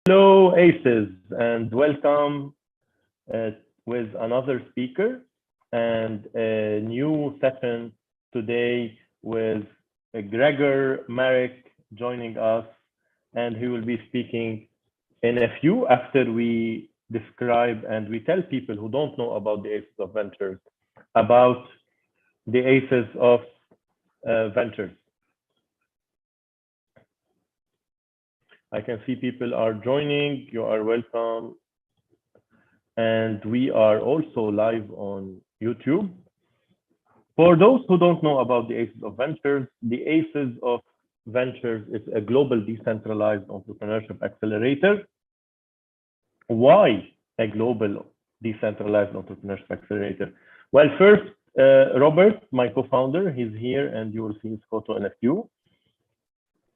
Hello, Aces, and welcome uh, with another speaker and a new session today with Gregor Marek joining us, and he will be speaking in a few after we describe and we tell people who don't know about the Aces of Ventures about the Aces of Ventures. I can see people are joining. You are welcome. And we are also live on YouTube. For those who don't know about the Aces of Ventures, the Aces of Ventures is a global decentralized entrepreneurship accelerator. Why a global decentralized entrepreneurship accelerator? Well, first, Robert, my co-founder, he's here and you will see his photo in a few.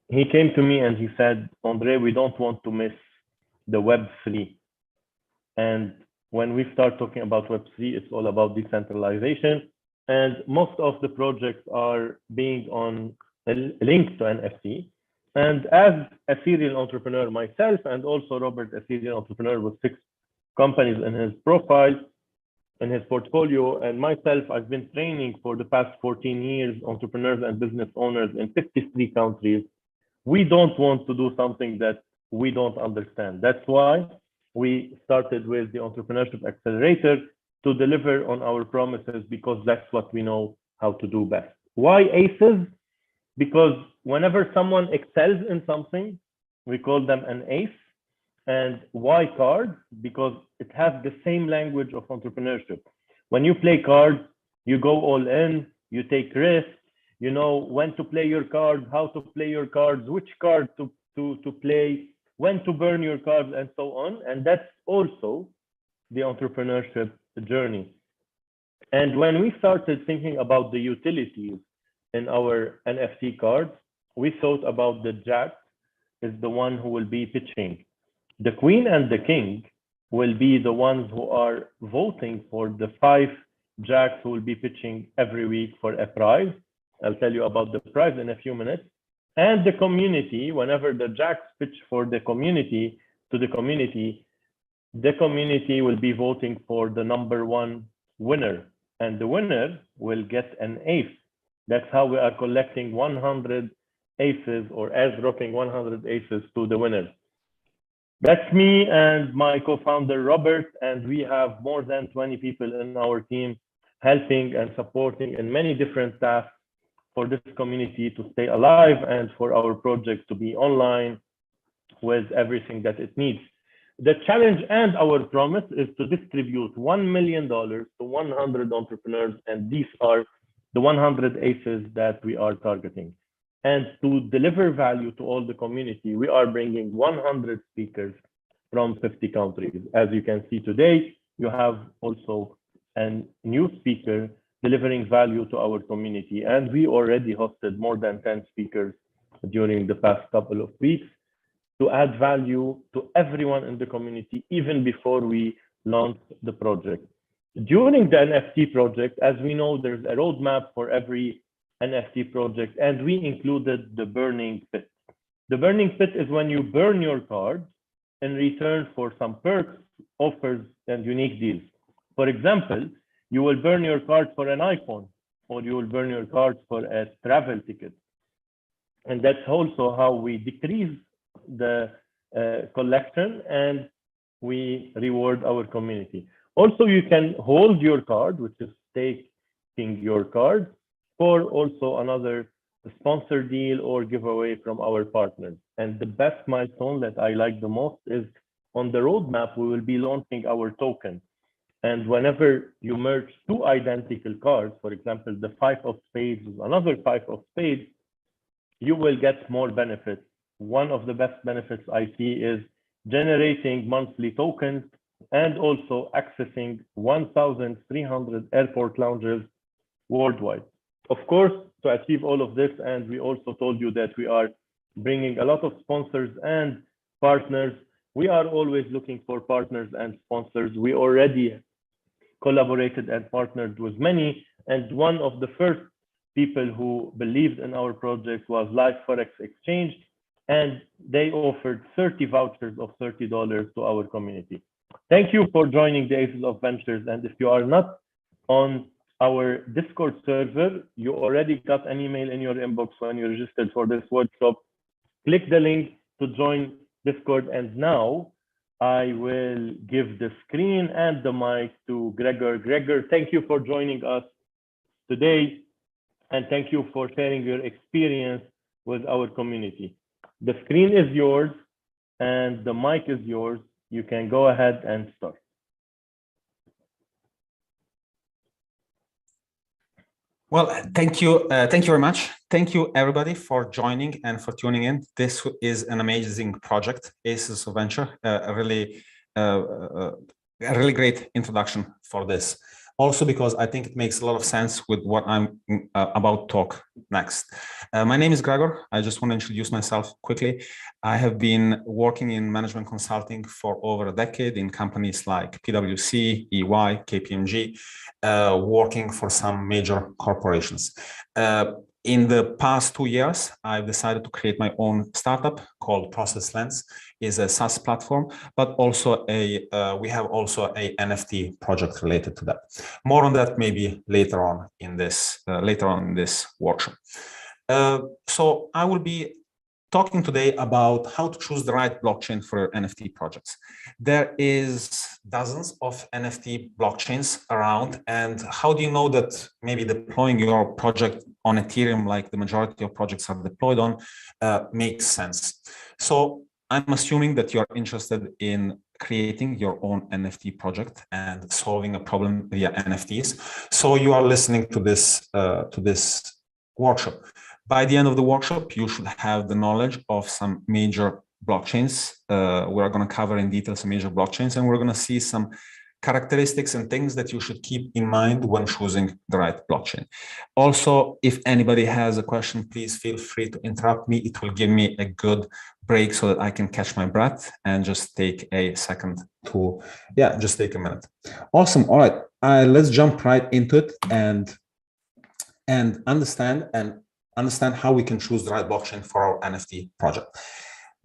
He came to me and he said, Andre, we don't want to miss the Web3. And when we start talking about Web3, it's all about decentralization. And most of the projects are being on a link to NFT. And as a serial entrepreneur myself, and also Robert, a serial entrepreneur with 6 companies in his profile, in his portfolio, and myself, I've been training for the past 14 years, entrepreneurs and business owners in 53 countries. We don't want to do something that we don't understand. That's why we started with the Entrepreneurship Accelerator to deliver on our promises, because that's what we know how to do best. Why ACEs? Because whenever someone excels in something, we call them an ace. And why cards? Because it has the same language of entrepreneurship. When you play cards, you go all in, you take risks, you know when to play your cards, how to play your cards, which card to play, when to burn your cards, and so on. And that's also the entrepreneurship journey. And when we started thinking about the utilities in our NFT cards, we thought about the jack is the one who will be pitching. The queen and the king will be the ones who are voting for the 5 jacks who will be pitching every week for a prize. I'll tell you about the prize in a few minutes. And the community, whenever the jacks pitch for the community, the community will be voting for the #1 winner. And the winner will get an ace. That's how we are collecting 100 aces, or airdropping 100 aces to the winner. That's me and my co-founder, Robert, and we have more than 20 people in our team helping and supporting in many different tasks for this community to stay alive and for our project to be online with everything that it needs. The challenge and our promise is to distribute $1 million to 100 entrepreneurs, and these are the 100 aces that we are targeting. And to deliver value to all the community, we are bringing 100 speakers from 50 countries. As you can see today, you have also a new speaker delivering value to our community. And we already hosted more than 10 speakers during the past couple of weeks to add value to everyone in the community, even before we launched the project. During the NFT project, as we know, there's a roadmap for every NFT project, and we included the burning pit. The burning pit is when you burn your card in return for some perks, offers, and unique deals. For example, you will burn your card for an iPhone, or you will burn your cards for a travel ticket. And that's also how we decrease the collection and we reward our community. Also, you can hold your card, which is staking your card, for also another sponsor deal or giveaway from our partners. And the best milestone that I like the most is on the roadmap, we will be launching our token. And whenever you merge 2 identical cards, for example, the 5 of spades with another 5 of spades, you will get more benefits. One of the best benefits I see is generating monthly tokens and also accessing 1,300 airport lounges worldwide. Of course, to achieve all of this, and we also told you that we are bringing a lot of sponsors and partners. We are always looking for partners and sponsors. We already collaborated and partnered with many, and one of the first people who believed in our project was Live Forex Exchange. and they offered 30 vouchers of $30 to our community. Thank you for joining the Aces of Ventures. And if you are not on our Discord server, you already got an email in your inbox when you registered for this workshop. Click the link to join Discord. And now I will give the screen and the mic to Gregor. Gregor, thank you for joining us today. And thank you for sharing your experience with our community. The screen is yours and the mic is yours. You can go ahead and start. Well, thank you. Thank you very much. Thank you, everybody, for joining and for tuning in. This is an amazing project, Aces of Venture, a really great introduction for this. Also, because I think it makes a lot of sense with what I'm about to talk next. My name is Gregor. I just want to introduce myself quickly. I have been working in management consulting for over a decade in companies like PwC, EY, KPMG, working for some major corporations. In the past 2 years, I've decided to create my own startup called Process Lens. Is a SaaS platform, but also we have also a NFT project related to that. More on that maybe later on in this workshop. So I will be talking today about how to choose the right blockchain for NFT projects. There is dozens of NFT blockchains around, and how do you know that maybe deploying your project on Ethereum, like the majority of projects are deployed on, makes sense? So I'm assuming that you're interested in creating your own NFT project and solving a problem via NFTs. So you are listening to this workshop. By the end of the workshop, you should have the knowledge of some major blockchains. We're going to cover in detail some major blockchains, and we're going to see some characteristics and things that you should keep in mind when choosing the right blockchain. Also, if anybody has a question, please feel free to interrupt me. It will give me a good break so that I can catch my breath and just take a second to, just take a minute. Awesome. All right, let's jump right into it and understand how we can choose the right blockchain for our NFT project.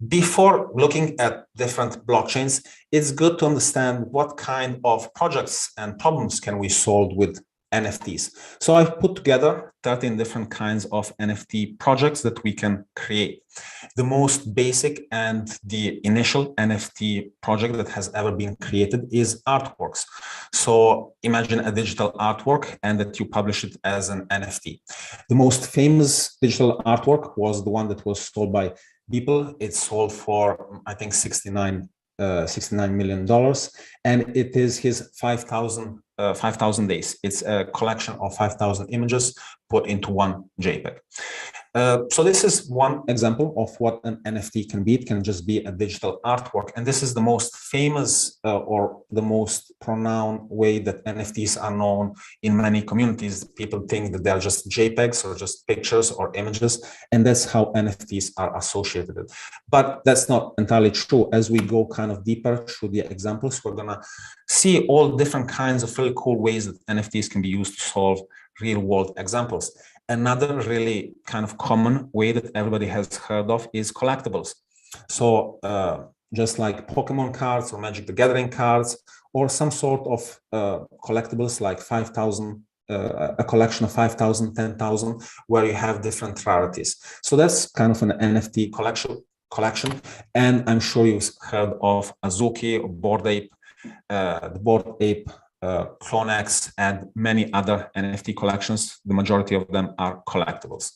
Before looking at different blockchains, it's good to understand what kind of projects and problems can we solve with NFTs. So I've put together 13 different kinds of NFT projects that we can create. The most basic and the initial NFT project that has ever been created is artworks. So imagine a digital artwork and that you publish it as an NFT. The most famous digital artwork was the one that was sold by Beeple. It sold for, I think, $69 million, and it is his 5,000 days. It's a collection of 5,000 images put into one JPEG. So this is one example of what an NFT can be. It can just be a digital artwork. And this is the most famous or the most pronounced way that NFTs are known in many communities. People think that they're just JPEGs or just pictures or images. And that's how NFTs are associated with. But that's not entirely true. As we go kind of deeper through the examples, we're going to see all different kinds of really cool ways that NFTs can be used to solve real world examples. Another really kind of common way that everybody has heard of is collectibles. So just like Pokemon cards or Magic the Gathering cards, or some sort of collectibles like 5,000, a collection of 5,000, 10,000, where you have different rarities. So that's kind of an NFT collection. And I'm sure you've heard of Azuki or Bored Ape, the Bored Ape Clonex, and many other NFT collections. The majority of them are collectibles.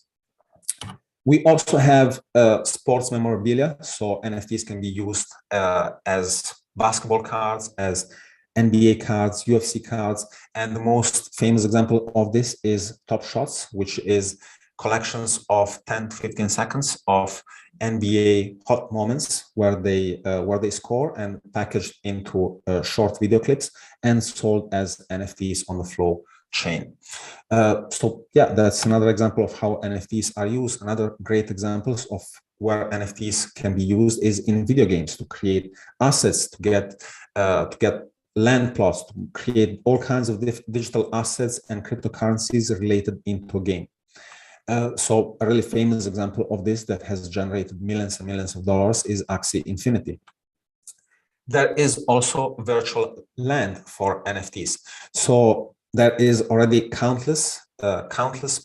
We also have sports memorabilia. So NFTs can be used as basketball cards, as NBA cards, UFC cards. And the most famous example of this is Top Shots, which is collections of 10 to 15 seconds of NBA hot moments where they score and packaged into short video clips and sold as NFTs on the Flow chain. So yeah, that's another example of how NFTs are used. Another great examples of where NFTs can be used is in video games to create assets, to get land plots, to create all kinds of digital assets and cryptocurrencies related into a game. So a really famous example of this that has generated millions and millions of dollars is Axie Infinity. There is also virtual land for NFTs. So there is already countless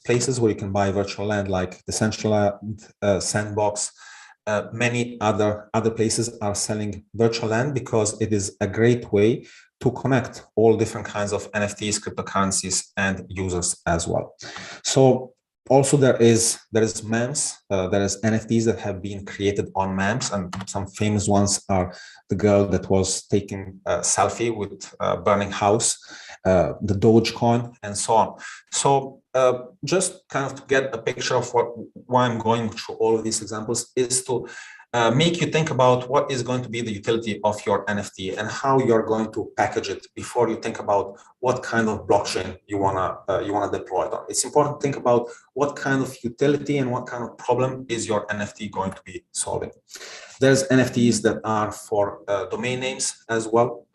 places where you can buy virtual land, like Decentralized, Sandbox. Many other places are selling virtual land because it is a great way to connect all different kinds of NFTs, cryptocurrencies, and users as well. So also there is memes, there is NFTs that have been created on memes, and some famous ones are the girl that was taking a selfie with a burning house, the Dogecoin, and so on. So just kind of to get a picture of why I'm going through all of these examples is to make you think about what is going to be the utility of your NFT and how you're going to package it before you think about what kind of blockchain you wanna deploy it on. It's important to think about what kind of utility and what kind of problem is your NFT going to be solving. There's NFTs that are for domain names as well.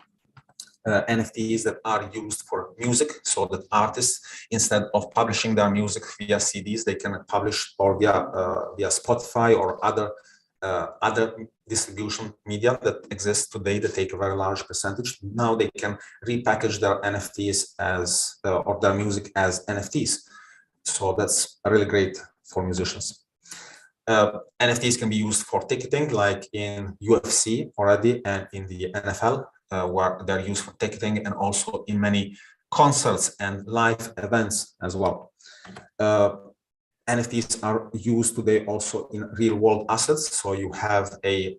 NFTs that are used for music, so that artists, instead of publishing their music via CDs, they can publish or via Spotify or other distribution media that exists today that take a very large percentage. Now they can repackage their NFTs as or their music as NFTs. So that's really great for musicians. NFTs can be used for ticketing, like in UFC already and in the NFL, where they're used for ticketing, and also in many concerts and live events as well. NFTs are used today also in real world assets. So you have a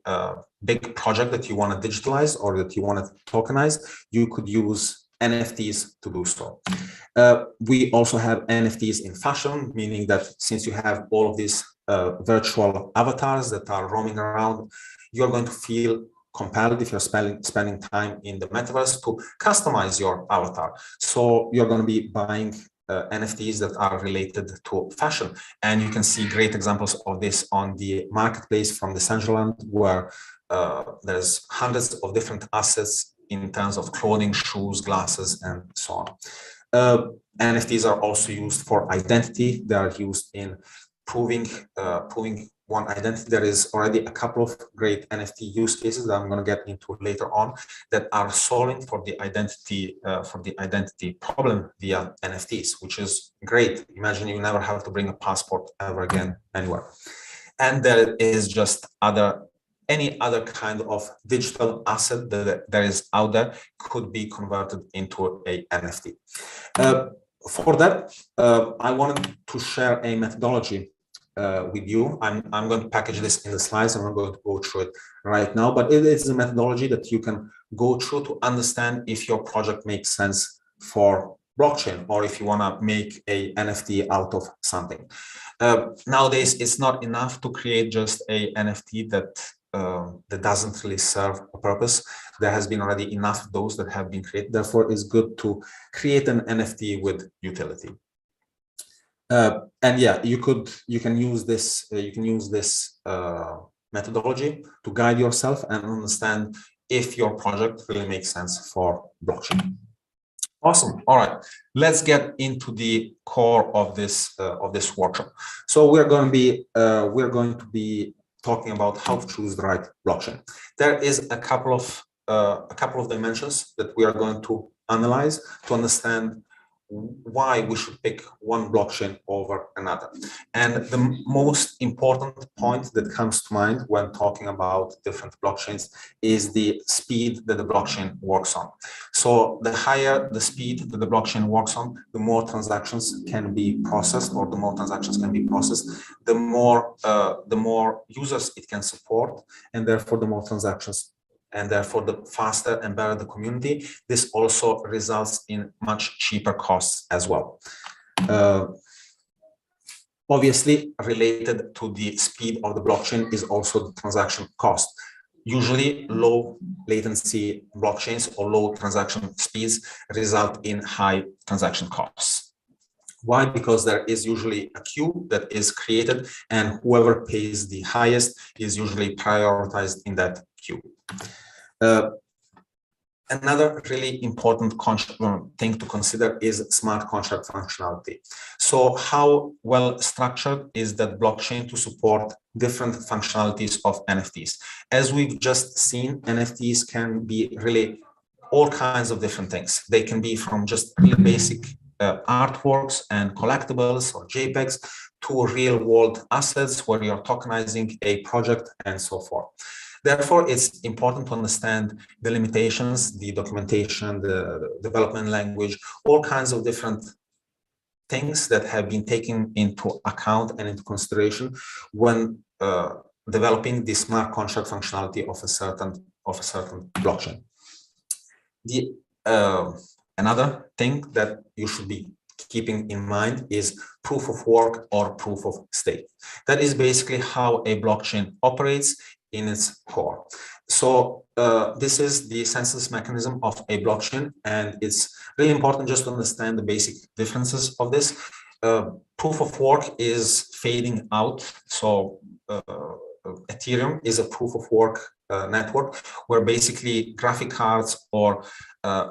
big project that you want to digitalize or that you want to tokenize, you could use NFTs to do so. We also have NFTs in fashion, meaning that since you have all of these virtual avatars that are roaming around, you're going to feel compelled, if you're spending time in the metaverse, to customize your avatar. So you're going to be buying NFTs that are related to fashion. And you can see great examples of this on the marketplace from Decentraland, where there's hundreds of different assets in terms of clothing, shoes, glasses, and so on. NFTs are also used for identity. They are used in proving one identity. There is already a couple of great NFT use cases that I'm going to get into later on that are solving for the identity problem via NFTs, which is great. Imagine you never have to bring a passport ever again anywhere. And there is just any other kind of digital asset that there is out there could be converted into a NFT. For that, I wanted to share a methodology with you. I'm going to package this in the slides. I'm not going to go through it right now, but it is a methodology that you can go through to understand if your project makes sense for blockchain, or if you want to make a NFT out of something. Nowadays, it's not enough to create just a NFT that doesn't really serve a purpose. There has been already enough of those that have been created. Therefore, it's good to create an NFT with utility. And yeah, you can use this methodology to guide yourself and understand if your project really makes sense for blockchain. Awesome. All right, let's get into the core of this workshop. So we're going to be talking about how to choose the right blockchain. There is a couple of dimensions that we are going to analyze to understand why we should pick one blockchain over another. And the most important point that comes to mind when talking about different blockchains is the speed that the blockchain works on. So the higher the speed that the blockchain works on, the more transactions can be processed, or the more transactions can be processed, the more users it can support, and therefore the more transactions, and therefore the faster and better the community. This also results in much cheaper costs as well. Obviously, related to the speed of the blockchain is also the transaction cost. Usually low latency blockchains or low transaction speeds result in high transaction costs. Why? Because there is usually a queue that is created, and whoever pays the highest is usually prioritized in that queue. Another really important thing to consider is smart contract functionality. So how well structured is that blockchain to support different functionalities of NFTs? As we've just seen, NFTs can be really all kinds of different things. They can be from just really basic artworks and collectibles or JPEGs to real world assets where you're tokenizing a project and so forth. Therefore, it's important to understand the limitations, the documentation, the development language, all kinds of different things that have been taken into account and into consideration when developing the smart contract functionality of a certain blockchain. The another thing that you should be keeping in mind is proof of work or proof of stake. That is basically how a blockchain operates in its core. So this is the census mechanism of a blockchain, and it's really important just to understand the basic differences of this. Proof of work is fading out. So Ethereum is a proof of work network where basically graphic cards or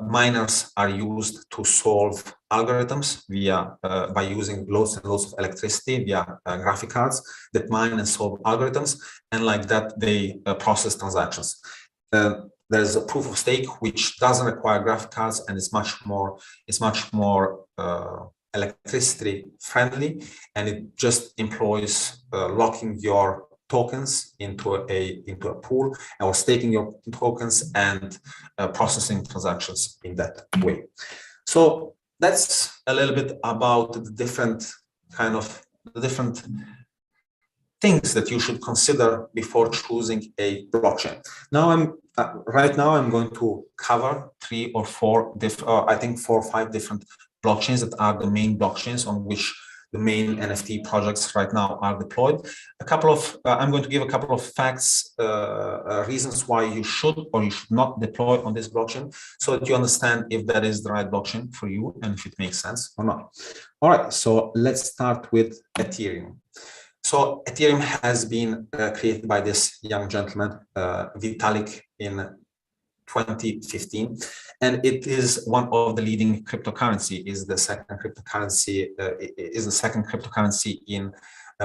miners are used to solve algorithms via by using loads and loads of electricity via graphic cards that mine and solve algorithms, and like that they process transactions. There's a proof of stake which doesn't require graphic cards and it's much more electricity friendly, and it just employs locking your tokens into a pool or staking your tokens and processing transactions in that way. So that's a little bit about the different things that you should consider before choosing a blockchain. Now right now I'm going to cover 3 or 4 I think 4 or 5 different blockchains that are the main blockchains on which the main NFT projects right now are deployed. I'm going to give a couple of facts, reasons why you should or you should not deploy on this blockchain, so that you understand if that is the right blockchain for you and if it makes sense or not. All right, so let's start with Ethereum. So Ethereum has been created by this young gentleman, Vitalik, in 2015, and it is one of the leading cryptocurrency. Is the second cryptocurrency in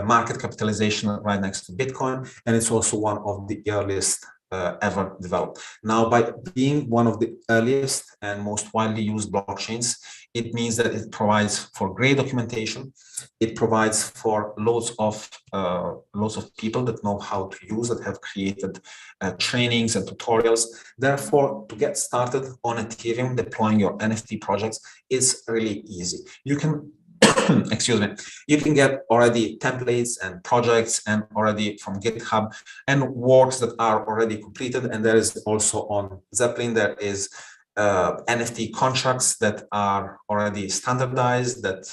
market capitalization, right next to Bitcoin, and it's also one of the earliest ever developed. Now, by being one of the earliest and most widely used blockchains, it means that it provides for great documentation. It provides for loads of people that know how to use it, have created trainings and tutorials. Therefore, to get started on Ethereum, deploying your NFT projects is really easy. You can excuse me, you can get already templates and projects and already from GitHub and works that are already completed. And there is also on Zeppelin, there is NFT contracts that are already standardized, that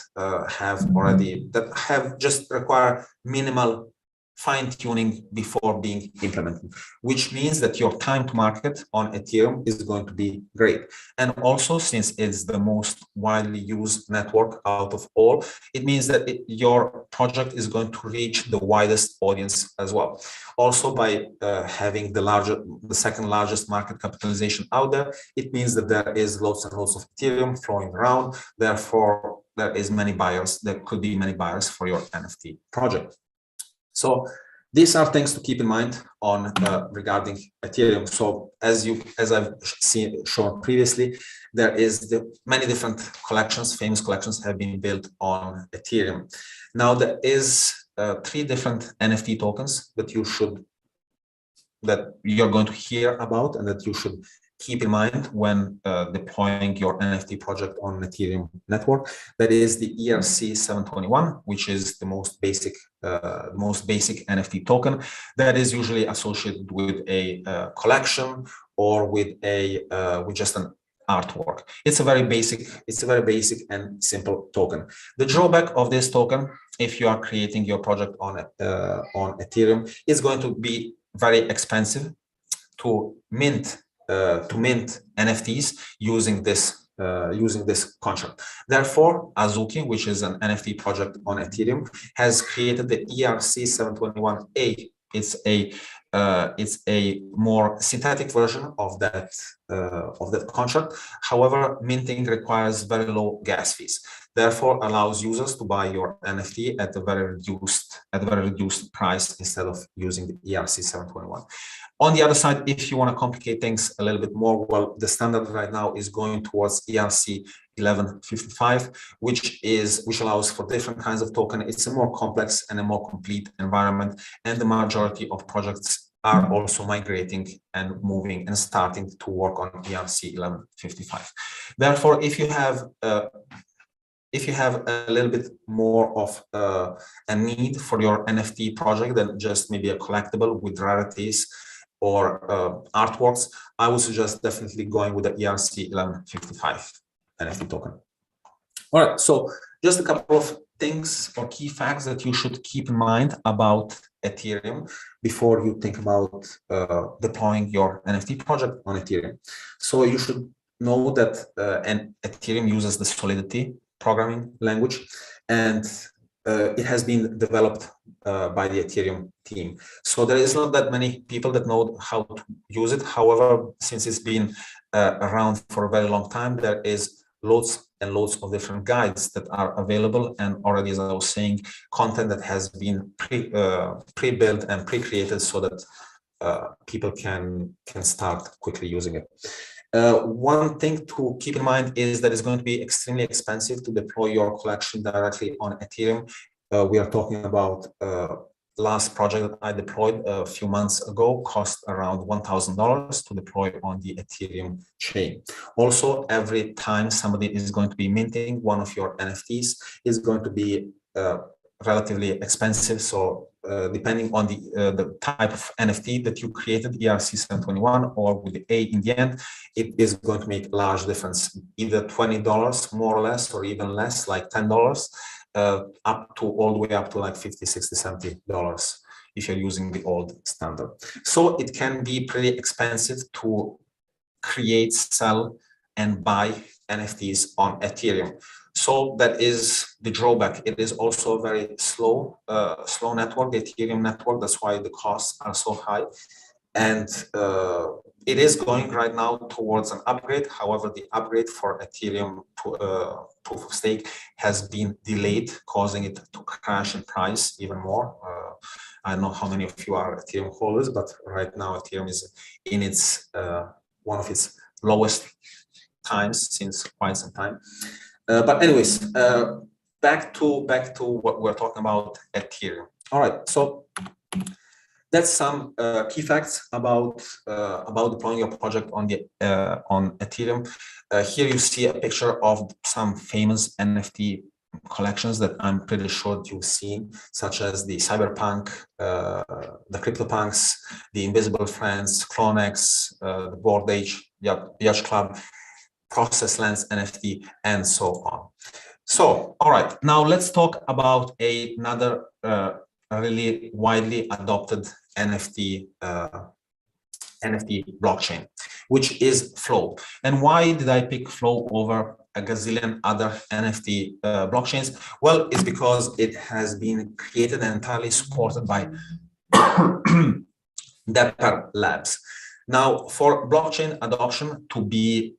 have just require minimal fine-tuning before being implemented, which means that your time to market on Ethereum is going to be great. And also, since it's the most widely used network out of all, it means that your project is going to reach the widest audience as well. Also, by having the second largest market capitalization out there, it means that there is lots and lots of Ethereum flowing around. Therefore, there could be many buyers for your NFT project. So these are things to keep in mind on regarding Ethereum. So as I've shown previously, there is many different collections, famous collections have been built on Ethereum. Now there is 3 different NFT tokens that you're going to hear about and that you should keep in mind when deploying your NFT project on Ethereum network. That is the ERC-721, which is the most basic NFT token that is usually associated with a collection or with just an artwork. It's a very basic and simple token. The drawback of this token, if you are creating your project on Ethereum, is going to be very expensive to mint NFTs using this contract. Therefore, Azuki, which is an NFT project on Ethereum, has created the ERC-721A. It's a it's a more synthetic version of that contract. However, minting requires very low gas fees, therefore allows users to buy your NFT at a very reduced price instead of using the ERC 721. On the other side, if you want to complicate things a little bit more, well, the standard right now is going towards ERC 1155, which allows for different kinds of token. It's a more complex and a more complete environment, and the majority of projects are also migrating and moving and starting to work on ERC 1155. Therefore, if you have a little bit more of a need for your NFT project than just maybe a collectible with rarities or artworks, I would suggest definitely going with the ERC 1155 NFT token. All right, so just a couple of things or key facts that you should keep in mind about Ethereum before you think about deploying your NFT project on Ethereum. So you should know that Ethereum uses the Solidity programming language, and it has been developed by the Ethereum team. So there is not that many people that know how to use it. However, since it's been around for a very long time, there is loads and loads of different guides that are available, and already, as I was saying, content that has been pre-built and pre-created so that people can start quickly using it. One thing to keep in mind is that it's going to be extremely expensive to deploy your collection directly on Ethereum. We are talking about last project that I deployed a few months ago cost around $1,000 to deploy on the Ethereum chain. Also, every time somebody is going to be minting one of your NFTs is going to be relatively expensive. So depending on the type of NFT that you created, ERC 721 or with the A in the end, it is going to make a large difference, either $20 more or less, or even less, like $10, up to all the way up to like $50, $60, $70 if you're using the old standard. So it can be pretty expensive to create, sell, and buy NFTs on Ethereum. So that is the drawback. It is also a very slow network, the Ethereum network. That's why the costs are so high. And it is going right now towards an upgrade. However, the upgrade for Ethereum proof of stake has been delayed, causing it to crash in price even more. I don't know how many of you are Ethereum holders, but right now Ethereum is in its one of its lowest times since quite some time. But anyways, back to what we're talking about Ethereum. All right, so that's some key facts about deploying your project on the on Ethereum. Here you see a picture of some famous NFT collections that I'm pretty sure you've seen, such as the Cyberpunk, the CryptoPunks, the Invisible Friends, Clonex, the Bored Ape Yacht Club, Process Lens NFT, and so on. So, all right, now let's talk about another really widely adopted NFT blockchain, which is Flow. And why did I pick Flow over a gazillion other NFT blockchains? Well, it's because it has been created and entirely supported by Dapper Labs. Now, for blockchain adoption to be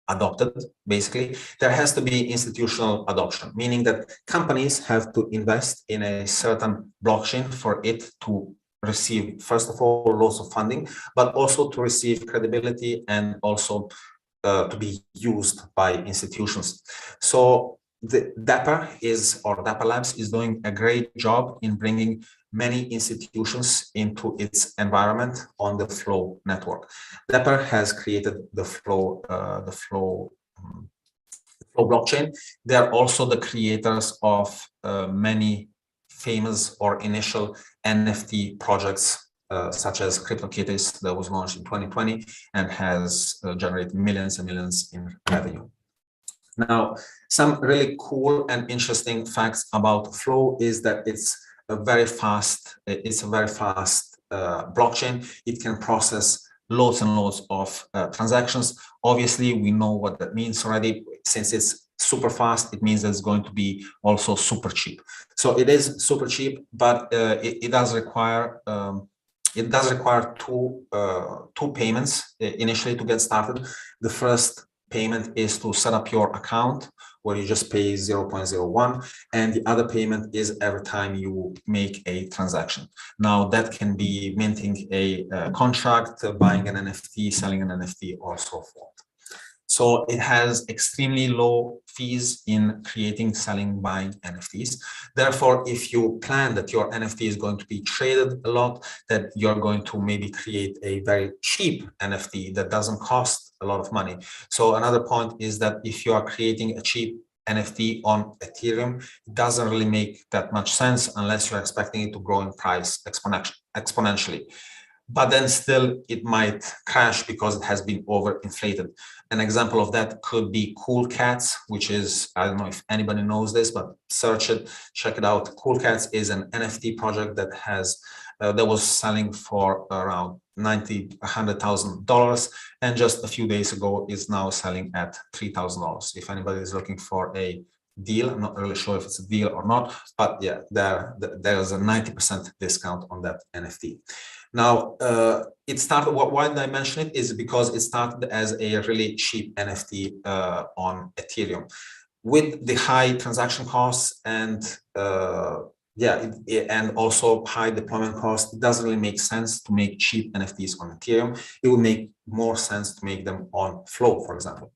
adopted, basically, there has to be institutional adoption, meaning that companies have to invest in a certain blockchain for it to receive, first of all, lots of funding, but also to receive credibility and also to be used by institutions. So the Dapper Labs is doing a great job in bringing many institutions into its environment on the Flow network. Dapper has created the Flow blockchain. They are also the creators of many famous or initial NFT projects, such as CryptoKitties, that was launched in 2020 and has generated millions and millions in revenue. Now, some really cool and interesting facts about Flow is that it's a very fast blockchain. It can process loads and loads of transactions. Obviously, we know what that means already, since it's super fast, it means that it's going to be also super cheap. So it is super cheap, but it does require two payments initially to get started. The first payment is to set up your account, where you just pay 0.01, and the other payment is every time you make a transaction. Now that can be minting a contract, buying an NFT, selling an NFT, or so forth. So it has extremely low fees in creating, selling, buying NFTs. Therefore, if you plan that your NFT is going to be traded a lot, that you're going to maybe create a very cheap NFT that doesn't cost a lot of money. So another point is that if you are creating a cheap NFT on Ethereum, it doesn't really make that much sense unless you're expecting it to grow in price exponentially. But then still it might crash because it has been overinflated. An example of that could be Cool Cats, which is, I don't know if anybody knows this, but search it, check it out. Cool Cats is an NFT project that has that was selling for around $100,000, and just a few days ago is now selling at $3,000. If anybody is looking for a deal, I'm not really sure if it's a deal or not, but yeah, there's a 90% discount on that NFT. Now, it started, why did I mention it? Is because it started as a really cheap NFT on Ethereum. With the high transaction costs and and also high deployment costs, it doesn't really make sense to make cheap NFTs on Ethereum. It would make more sense to make them on Flow, for example.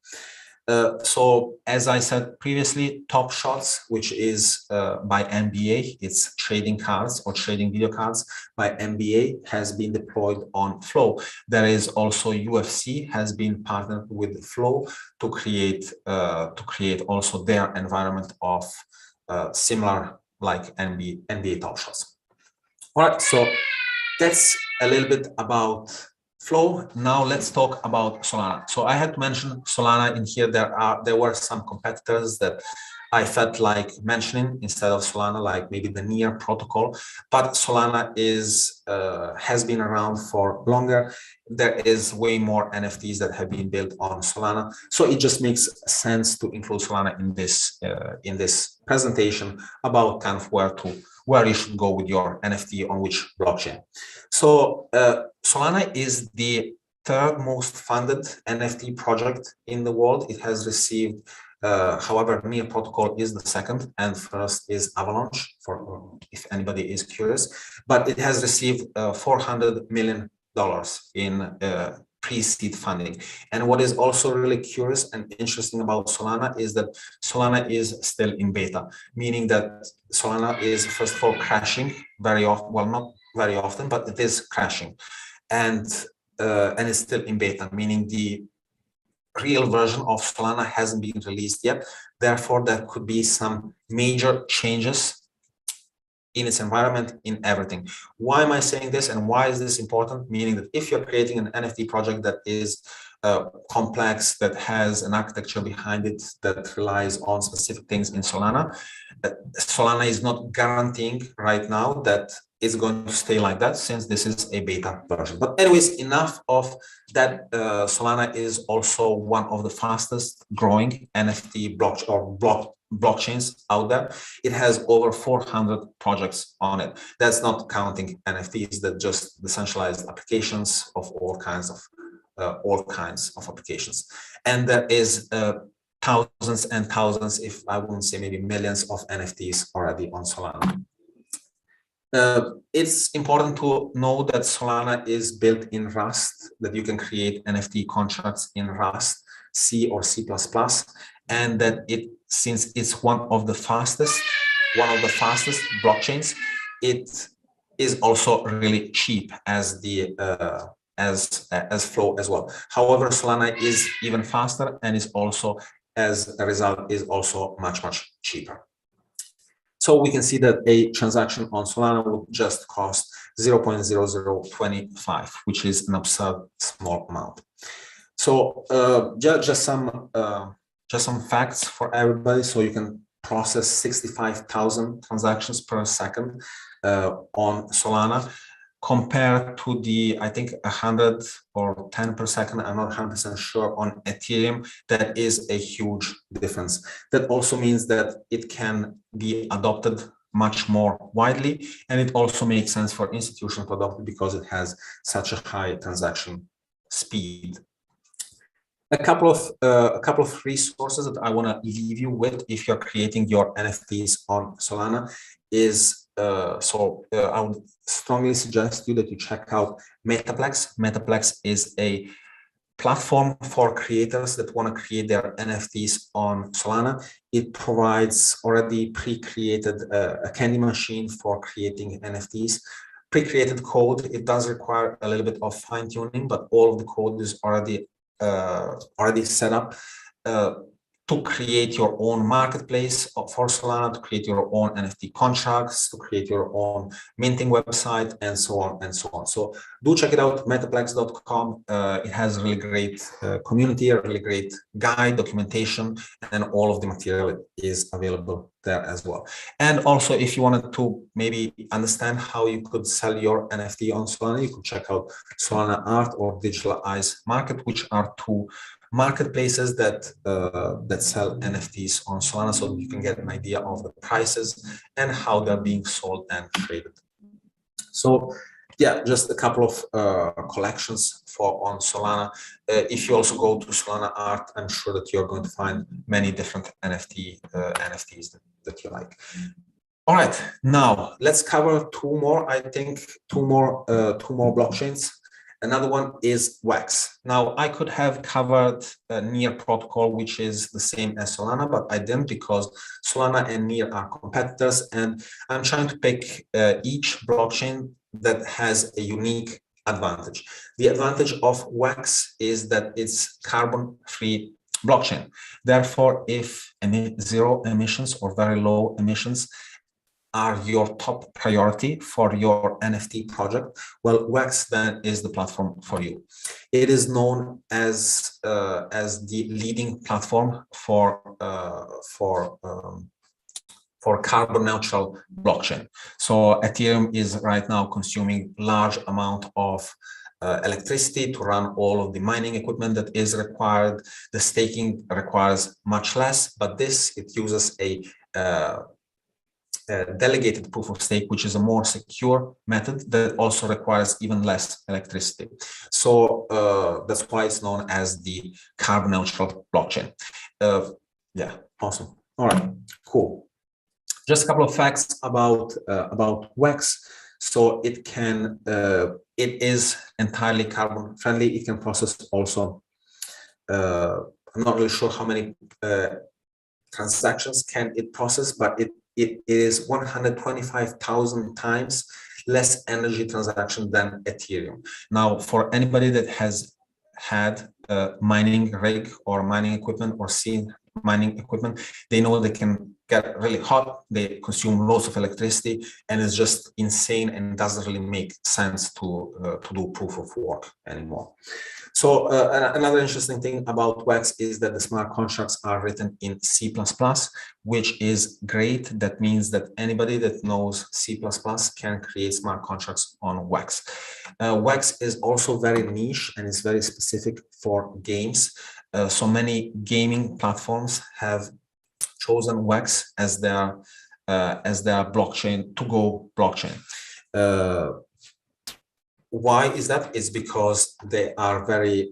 So as I said previously, Top Shots, which is by NBA, it's trading cards or trading video cards by NBA, has been deployed on Flow. There is also UFC has been partnered with Flow to create also their environment of similar like NBA Top Shots. All right, so that's a little bit about Flow. Now let's talk about Solana. So I had to mention Solana in here. There were some competitors that I felt like mentioning instead of Solana, like maybe the Near protocol. But Solana has been around for longer. There is way more NFTs that have been built on Solana, so it just makes sense to include Solana in this presentation about kind of where you should go with your NFT on which blockchain. So Solana is the third most funded NFT project in the world. It has received, however, Near protocol is the second, and first is Avalanche, for if anybody is curious. But it has received $400 million in pre-seed funding. And what is also really curious and interesting about Solana is that Solana is still in beta, meaning that Solana is, first of all, crashing very often. Well, not very often, but it is crashing, and it's still in beta, meaning the real version of Solana hasn't been released yet. Therefore, there could be some major changes in its environment, in everything. Why am I saying this, and why is this important? Meaning that if you're creating an NFT project that is complex, that has an architecture behind it that relies on specific things in Solana, Solana is not guaranteeing right now that it's going to stay like that, since this is a beta version. But anyways, enough of that. Solana is also one of the fastest growing NFT blockchains out there. It has over 400 projects on it. That's not counting NFTs, that just decentralized applications of all kinds of applications. And there is thousands and thousands, if I wouldn't say maybe millions of NFTs already on Solana. It's important to know that Solana is built in Rust, that you can create NFT contracts in Rust, C or C++, and that since it's one of the fastest blockchains, it is also really cheap as the as Flow as well. However, Solana is even faster, and is also, as a result, is also much cheaper. So we can see that a transaction on Solana would just cost 0.0025, which is an absurd small amount. So just some facts for everybody. So you can process 65,000 transactions per second on Solana. compared to the, I think 100 or 10 per second, I'm not 100% sure, on Ethereum, that is a huge difference. That also means that it can be adopted much more widely, and it also makes sense for institutions to adopt it because it has such a high transaction speed. A couple of resources that I want to leave you with if you're creating your NFTs on Solana is I would strongly suggest you that you check out Metaplex. Metaplex is a platform for creators that want to create their NFTs on Solana. It provides already pre-created a candy machine for creating NFTs. Pre-created code, it does require a little bit of fine-tuning, but all of the code is already set up to create your own marketplace for Solana, to create your own NFT contracts, to create your own minting website, and so on and so on. So do check it out, metaplex.com. It has a really great community, a really great guide, documentation, and all of the material is available there as well. And also, if you wanted to maybe understand how you could sell your NFT on Solana, you could check out Solana Art or Digital Eyes Market, which are two marketplaces that sell NFTs on Solana, so you can get an idea of the prices and how they're being sold and traded. So yeah, just a couple of collections on Solana. If you also go to Solana Art, I'm sure that you're going to find many different NFTs that you like. All right, now let's cover two more blockchains. Another one is WEX. Now, I could have covered Near protocol, which is the same as Solana, but I didn't because Solana and Near are competitors, and I'm trying to pick each blockchain that has a unique advantage. The advantage of WEX is that it's carbon-free blockchain. Therefore, if zero emissions or very low emissions are your top priority for your NFT project, well, WEX then is the platform for you. It is known as the leading platform for carbon neutral blockchain. So Ethereum is right now consuming large amount of electricity to run all of the mining equipment that is required. The staking requires much less, but it uses a delegated proof of stake, which is a more secure method that also requires even less electricity. So that's why it's known as the carbon neutral blockchain. Yeah, awesome. All right, cool. Just a couple of facts about WEX. So it is entirely carbon friendly. It can process also. I'm not really sure how many transactions can it process, but it is 125,000 times less energy transaction than Ethereum. Now, for anybody that has had a mining rig or mining equipment or seen mining equipment, they know they can get really hot, they consume lots of electricity, and it's just insane and doesn't really make sense to do proof of work anymore. So another interesting thing about WEX is that the smart contracts are written in C++, which is great. That means that anybody that knows C++ can create smart contracts on WEX. WEX is also very niche and is very specific for games. So many gaming platforms have chosen WEX as their blockchain, to-go blockchain. Why is that? It's because they are very,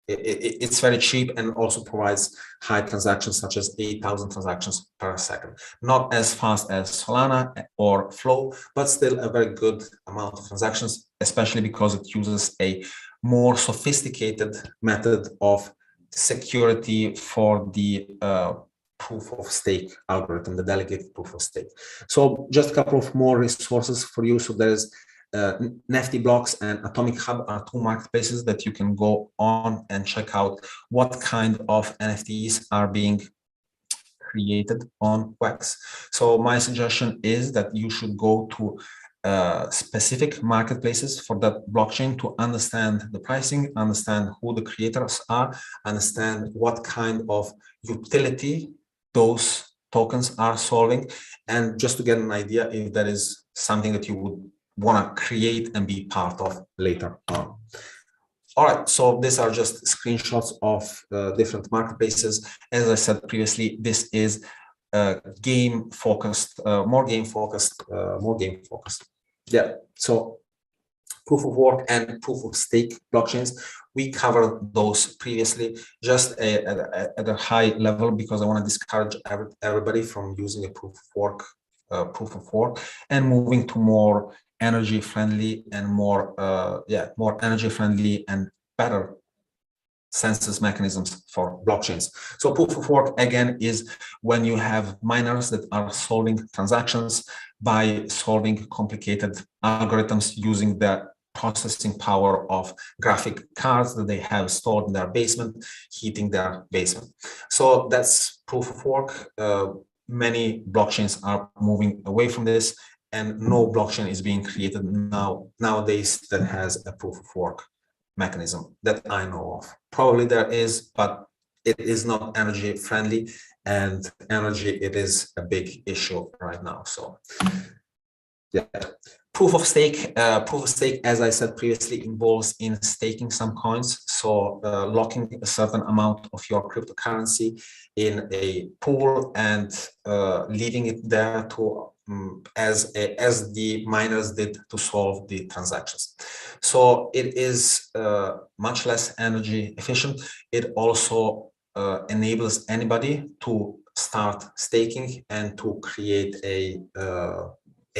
it's very cheap and also provides high transactions, such as 8,000 transactions per second. Not as fast as Solana or Flow, but still a very good amount of transactions, especially because it uses a more sophisticated method of security for the proof of stake algorithm, the delegated proof of stake. So just a couple of more resources for you. So there's Nifty Blocks and Atomic Hub are two marketplaces that you can go on and check out what kind of NFTs are being created on WEX. So my suggestion is that you should go to specific marketplaces for that blockchain to understand the pricing, understand who the creators are, understand what kind of utility those tokens are solving, and just to get an idea if there is something that you would want to create and be part of later on. All right, so these are just screenshots of different marketplaces. As I said previously, this is game focused, more game focused. Yeah, so proof of work and proof of stake blockchains, we covered those previously, just at a high level, because I want to discourage everybody from using a proof of work and moving to more energy friendly and more energy friendly and better consensus mechanisms for blockchains. So proof of work, again, is when you have miners that are solving transactions by solving complicated algorithms using the processing power of graphic cards that they have stored in their basement, heating their basement. So that's proof of work. Many blockchains are moving away from this, and no blockchain is being created nowadays that has a proof of work mechanism that I know of. Probably there is, but it is not energy friendly, and energy, it is a big issue right now. So yeah, proof of stake, as I said previously, involves in staking some coins. So locking a certain amount of your cryptocurrency in a pool and leaving it there to as the miners did to solve the transactions. So it is much less energy efficient. It also enables anybody to start staking and to create a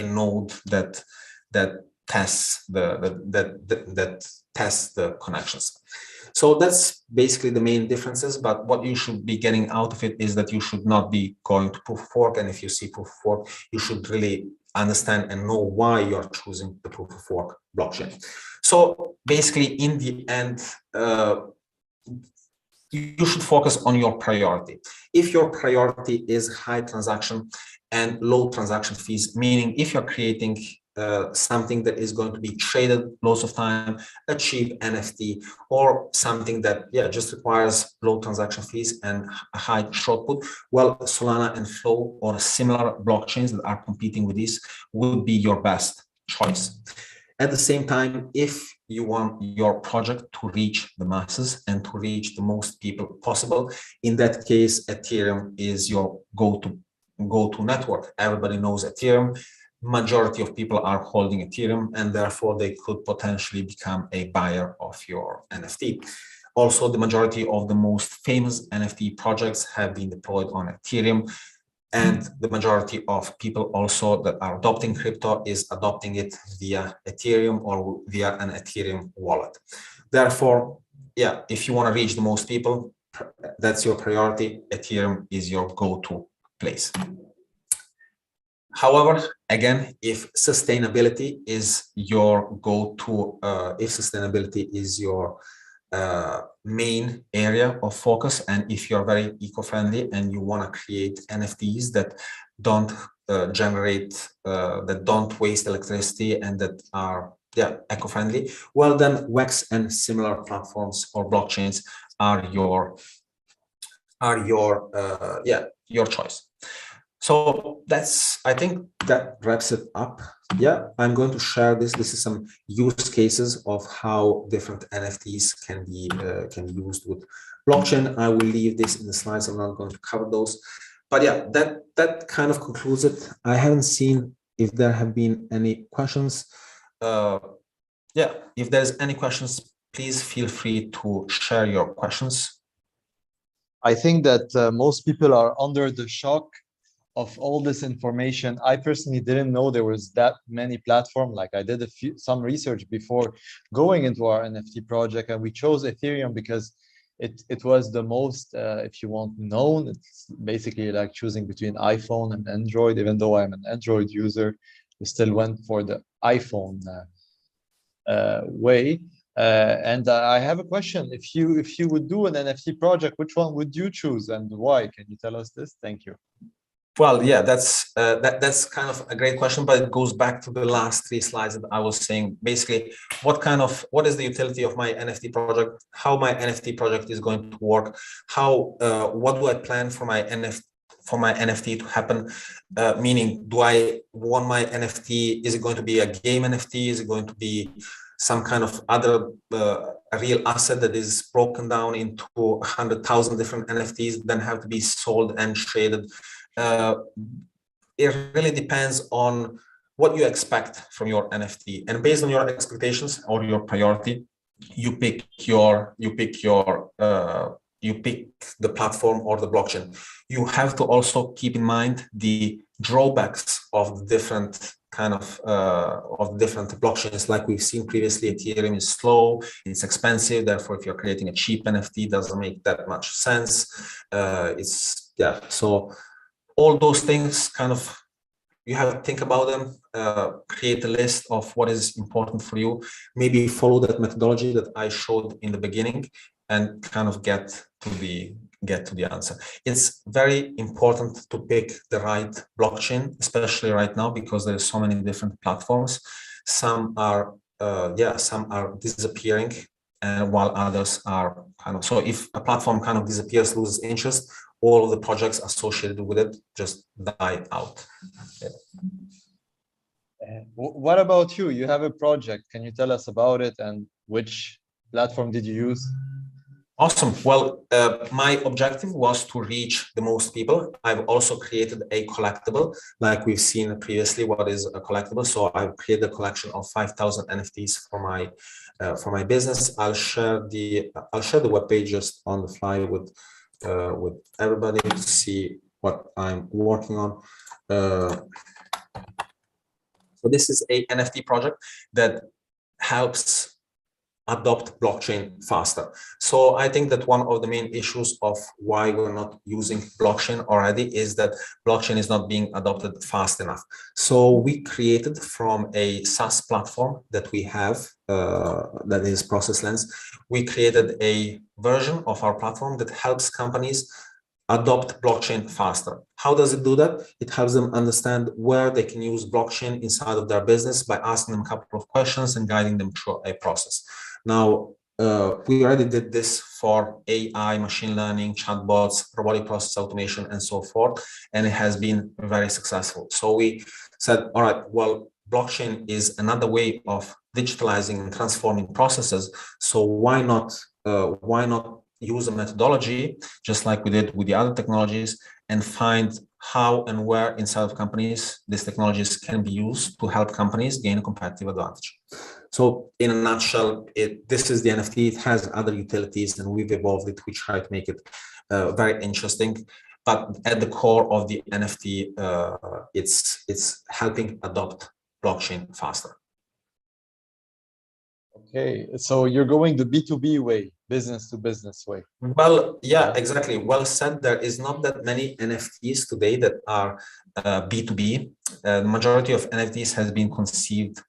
node that tests the connections. So that's basically the main differences. But what you should be getting out of it is that you should not be going to proof of work. And if you see proof of work, you should really understand and know why you're choosing the proof of work blockchain. So basically, in the end, you should focus on your priority. If your priority is high transaction and low transaction fees, meaning if you're creating something that is going to be traded lots of time, a cheap NFT, or something that just requires low transaction fees and a high throughput, well, Solana and Flow or similar blockchains that are competing with this would be your best choice. At the same time, if you want your project to reach the masses and to reach the most people possible, in that case, Ethereum is your go-to network. Everybody knows Ethereum. Majority of people are holding Ethereum, and therefore they could potentially become a buyer of your NFT. Also, the majority of the most famous NFT projects have been deployed on Ethereum. And the majority of people also that are adopting crypto is adopting it via Ethereum or via an Ethereum wallet. Therefore, if you want to reach the most people, that's your priority. Ethereum is your go-to place. However, again, if sustainability is your go-to, if sustainability is your main area of focus, and if you're very eco-friendly and you want to create NFTs that don't generate, that don't waste electricity and that are eco-friendly, well then WEX and similar platforms or blockchains are your choice. So I think that wraps it up. I'm going to share this. This is some use cases of how different NFTs can be used with blockchain. I will leave this in the slides. I'm not going to cover those. But that kind of concludes it. I haven't seen if there have been any questions. If there's any questions, please feel free to share your questions. I think that most people are under the shock of all this information. I personally didn't know there was that many platforms. Like I did some research before going into our NFT project, and we chose Ethereum because it was the most, if you want, known. It's basically like choosing between iPhone and Android. Even though I'm an Android user, we still went for the iPhone way. And I have a question. If you would do an NFT project, which one would you choose and why? Can you tell us this? Thank you. Well, that's kind of a great question, but it goes back to the last 3 slides that I was saying. Basically, what is the utility of my NFT project? How my NFT project is going to work? What do I plan for my for my NFT to happen? Meaning, do I want my NFT? Is it going to be a game NFT? Is it going to be some kind of other a real asset that is broken down into 100,000 different NFTs, then have to be sold and traded? It really depends on what you expect from your NFT, and based on your expectations or your priority, you pick the platform or the blockchain. You have to also keep in mind the drawbacks of the different different blockchains. Like we've seen previously, Ethereum is slow, it's expensive. Therefore, if you're creating a cheap NFT, it doesn't make that much sense. So all those things you have to think about them, create a list of what is important for you, maybe follow that methodology that I showed in the beginning, and get to the answer. It's very important to pick the right blockchain, especially right now, because there's so many different platforms. Some are disappearing, and while others are so if a platform disappears, loses interest, all of the projects associated with it just die out. What about you? You have a project. Can you tell us about it, and which platform did you use? Awesome. Well, my objective was to reach the most people. I've also created a collectible, like we've seen previously. What is a collectible? So I've created a collection of 5,000 NFTs for my business. I'll share the webpage just on the fly with everybody to see what I'm working on. So this is a NFT project that helps adopt blockchain faster. So I think that one of the main issues of why we're not using blockchain already is that blockchain is not being adopted fast enough. So we created from a SaaS platform that we have, that is Process Lens, we created a version of our platform that helps companies adopt blockchain faster. How does it do that? It helps them understand where they can use blockchain inside of their business by asking them a couple of questions and guiding them through a process. Now, we already did this for AI, machine learning, chatbots, robotic process automation, and so forth, and it has been very successful. So we said, all right, well, blockchain is another way of digitalizing and transforming processes. So why not use a methodology just like we did with the other technologies, and find how and where inside of companies these technologies can be used to help companies gain a competitive advantage. So in a nutshell, this is the NFT. It has other utilities, and we've evolved it. We try to make it very interesting. But at the core of the NFT, it's helping adopt blockchain faster. Okay, so you're going the B2B way, business to business way. Well, yeah, exactly. Well said. There is not that many NFTs today that are B2B. The majority of NFTs has been conceived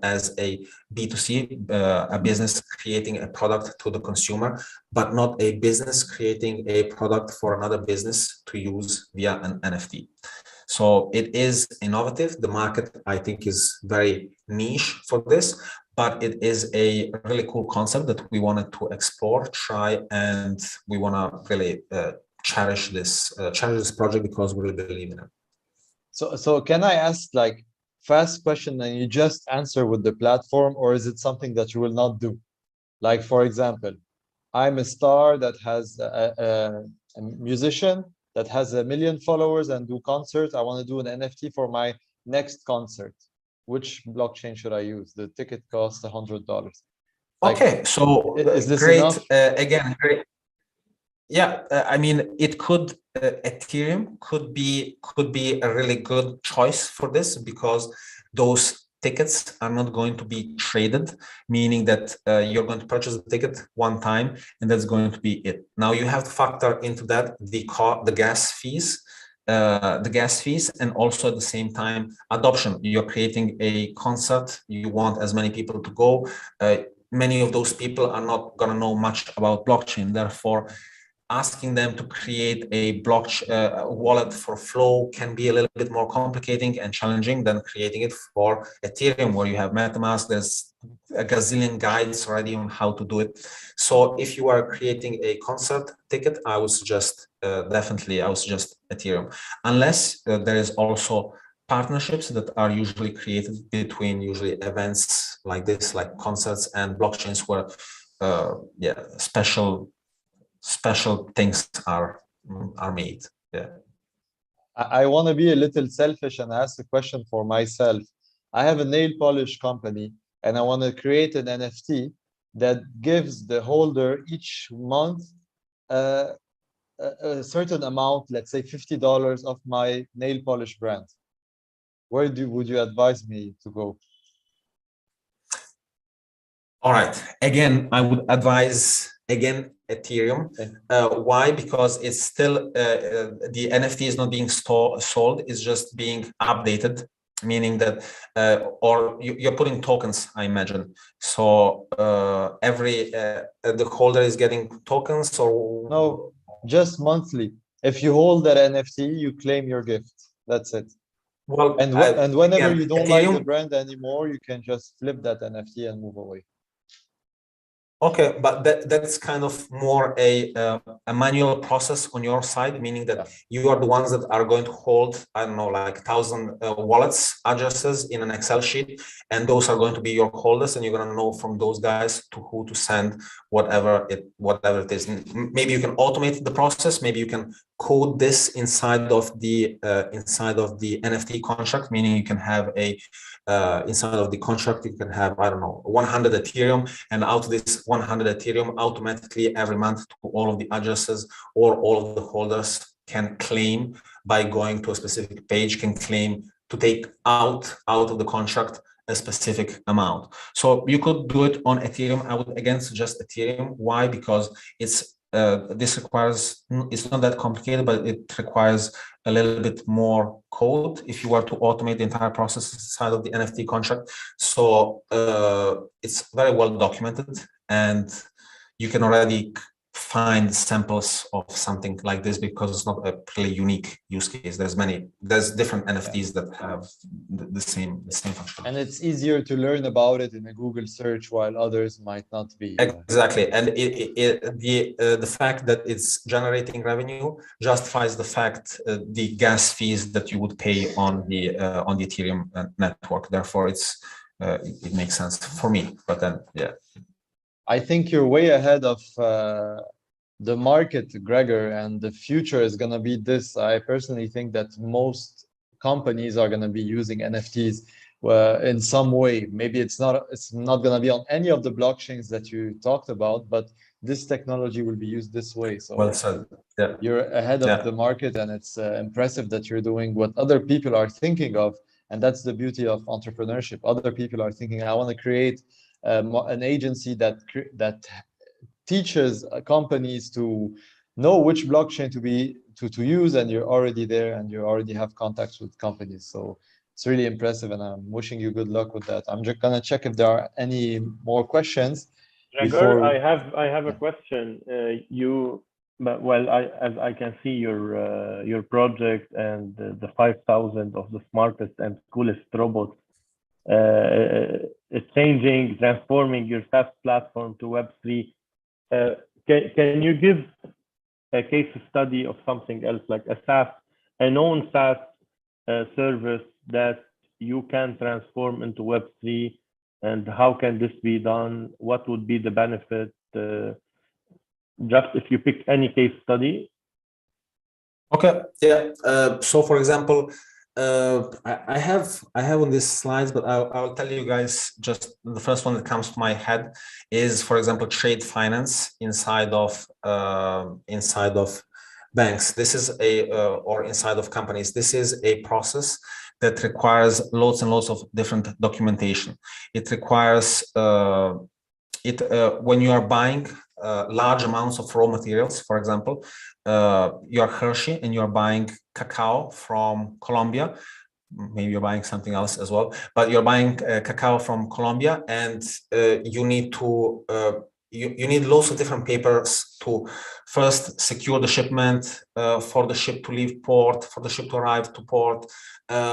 as a B2C, a business creating a product to the consumer, but not a business creating a product for another business to use via an NFT. So it is innovative. The market, I think, is very niche for this, but it is a really cool concept that we wanted to explore, try, and we want to really cherish this project because we really believe in it. So can I ask fast question and you just answer with the platform, or is it something that you will not do? Like, for example, I'm a star that has a musician that has 1 million followers and do concerts. I want to do an NFT for my next concert. Which blockchain should I use? The ticket costs $100. Okay, so is this great. enough? Again, great. Yeah, I mean, it could Ethereum could be a really good choice for this, because those tickets are not going to be traded, meaning that you're going to purchase the ticket one time and that's going to be it. Now you have to factor into that the gas fees, and also at the same time adoption. You're creating a concert, you want as many people to go. Many of those people are not going to know much about blockchain. Therefore, asking them to create a wallet for Flow can be a little bit more complicated and challenging than creating it for Ethereum, where you have MetaMask. There's a gazillion guides already on how to do it. So if you are creating a concert ticket, I would suggest definitely, I would suggest Ethereum, unless there is also partnerships that are usually created between usually events like this, like concerts and blockchains, where special things are made. Yeah. I want to be a little selfish and ask a question for myself. I have a nail polish company and I want to create an NFT that gives the holder each month a certain amount, let's say $50 of my nail polish brand. Where would you advise me to go? All right. Again, I would advise Ethereum. Why? Because it's still the NFT is not being sold; it's just being updated. Meaning that, or you're putting tokens, I imagine. So every the holder is getting tokens, or no, just monthly. If you hold that NFT, you claim your gift. That's it. Well, and whenever again, you don't Ethereum, like the brand anymore, you can just flip that NFT and move away. Okay, but that's kind of more a manual process on your side, meaning that you are the ones that are going to hold, I don't know, like 1,000 wallets addresses in an Excel sheet, and those are going to be your holders, and you're going to know from those guys to who to send whatever it is. Maybe you can automate the process. Maybe you can code this inside of the NFT contract, meaning you can have a inside of the contract, you can have, I don't know, 100 Ethereum, and out of this 100 Ethereum, automatically every month to all of the addresses or all of the holders can claim by going to a specific page, can claim to take out of the contract a specific amount. So you could do it on Ethereum. I would again suggest Ethereum. Why? Because it's this requires, it's not that complicated, but it requires a little bit more code if you were to automate the entire process inside of the NFT contract. So it's very well documented, and you can already find samples of something like this because it's not a really unique use case. There's different NFTs that have the same function. And it's easier to learn about it in a Google search, while others might not be. Exactly, and the fact that it's generating revenue justifies the fact the gas fees that you would pay on the Ethereum network. Therefore, it makes sense for me. But then, yeah. I think you're way ahead of the market, Gregor, and the future is going to be this. I personally think that most companies are going to be using NFTs in some way. Maybe it's not going to be on any of the blockchains that you talked about, but this technology will be used this way. So well said. Yeah. You're ahead of the market, and it's impressive that you're doing what other people are thinking of. And that's the beauty of entrepreneurship. Other people are thinking, I want to create an agency that teaches companies to know which blockchain to use, and you're already there, and you already have contacts with companies. So it's really impressive, and I'm wishing you good luck with that. I'm just gonna check if there are any more questions. Gregor, I have a question. As I can see your project and the 5,000 of the smartest and coolest robots. Transforming your SaaS platform to Web3. Can you give a case study of something else, like a known SaaS service that you can transform into Web3, and how can this be done? What would be the benefit? Just if you pick any case study. Okay, yeah. So for example, I have on these slides, but I'll tell you guys just the first one that comes to my head is, for example, trade finance inside of banks. This is or inside of companies. This is a process that requires loads and loads of different documentation. It requires when you are buying large amounts of raw materials, for example, you're Hershey and you're buying cacao from Colombia. Maybe you're buying something else as well, but you're buying cacao from Colombia, and you need to you need lots of different papers to first secure the shipment, for the ship to leave port, for the ship to arrive to port,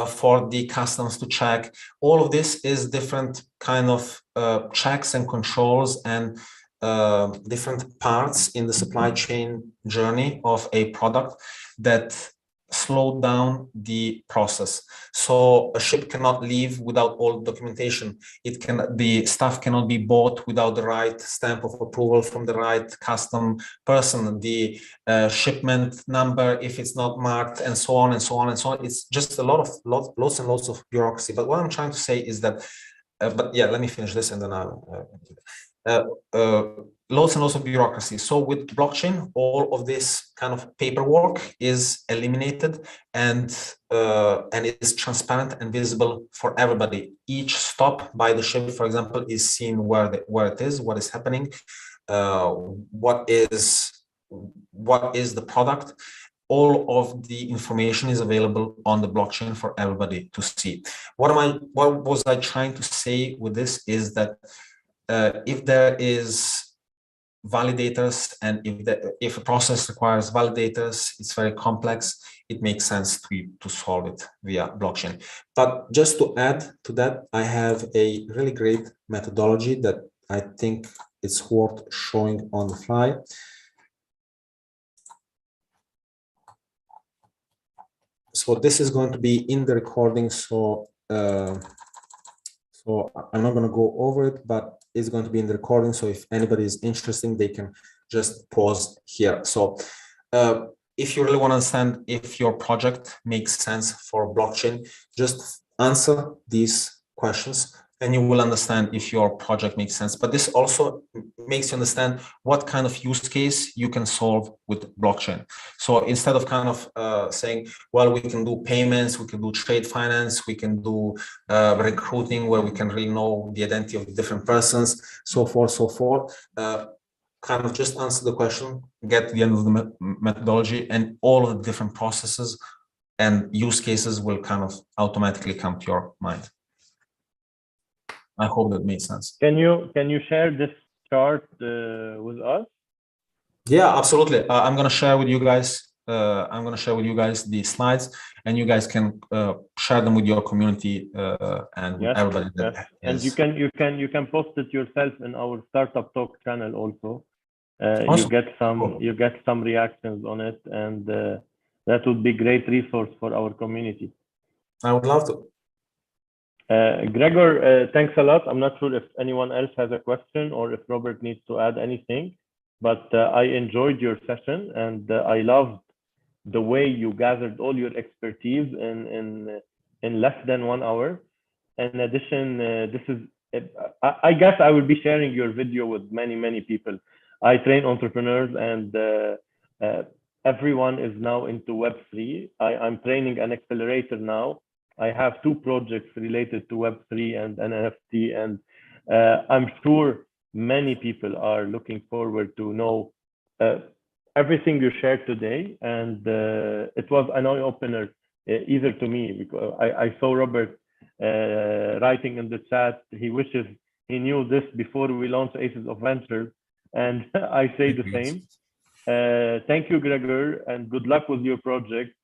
for the customs to check. All of this is different kind of checks and controls and different parts in the supply chain journey of a product that slow down the process. So a ship cannot leave without all documentation. The stuff cannot be bought without the right stamp of approval from the right custom person, the shipment number, if it's not marked, and so on and so on and so on. It's just a lots and lots of bureaucracy. But what I'm trying to say is that, but yeah, let me finish this and then I'll lots and lots of bureaucracy. So with blockchain, all of this kind of paperwork is eliminated and is transparent and visible for everybody. Each stop by the ship, for example, is seen where it is, what is happening, what is the product. All of the information is available on the blockchain for everybody to see. What was I trying to say with this is that if there is validators and if a process requires validators, it's very complex, it makes sense to solve it via blockchain. But just to add to that, I have a really great methodology that I think it's worth showing on the fly. So this is going to be in the recording, so I'm not going to go over it, but it's going to be in the recording. So if anybody is interested, they can just pause here. So if you really want to understand if your project makes sense for blockchain, just answer these questions and you will understand if your project makes sense. But this also makes you understand what kind of use case you can solve with blockchain. So instead of kind of saying, well, we can do payments, we can do trade finance, we can do recruiting where we can really know the identity of the different persons, so forth, kind of just answer the question, get to the end of the methodology, and all of the different processes and use cases will kind of automatically come to your mind. I hope that made sense. Can you share this chart with us? Yeah, absolutely. I'm going to share with you guys. The slides, and you guys can share them with your community and everybody. Yes. And you can post it yourself in our Startup Talk channel also. Awesome. You get some reactions on it, and that would be great resource for our community. I would love to. Gregor, thanks a lot. I'm not sure if anyone else has a question or if Robert needs to add anything, but I enjoyed your session, and I loved the way you gathered all your expertise in less than 1 hour. In addition, I guess I will be sharing your video with many people. I train entrepreneurs, and everyone is now into Web3. I'm training an accelerator now. I have 2 projects related to Web3 and NFT, and I'm sure many people are looking forward to know everything you shared today. And it was an eye-opener, either to me, because I saw Robert writing in the chat, he wishes he knew this before we launched Aces of Ventures, and I say the same. Thank you, Gregor, and good luck with your project.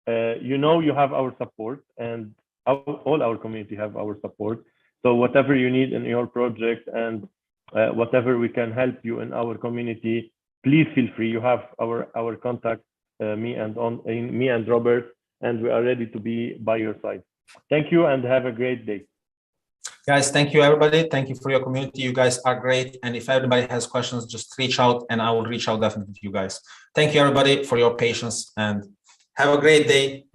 You have our support, and all our community have our support. So whatever you need in your project, and whatever we can help you in our community, please feel free. You have our contact, me and Robert, and we are ready to be by your side. Thank you, and have a great day. Guys, thank you, everybody. Thank you for your community. You guys are great. And if everybody has questions, just reach out, and I will reach out definitely to you guys. Thank you, everybody, for your patience, and have a great day.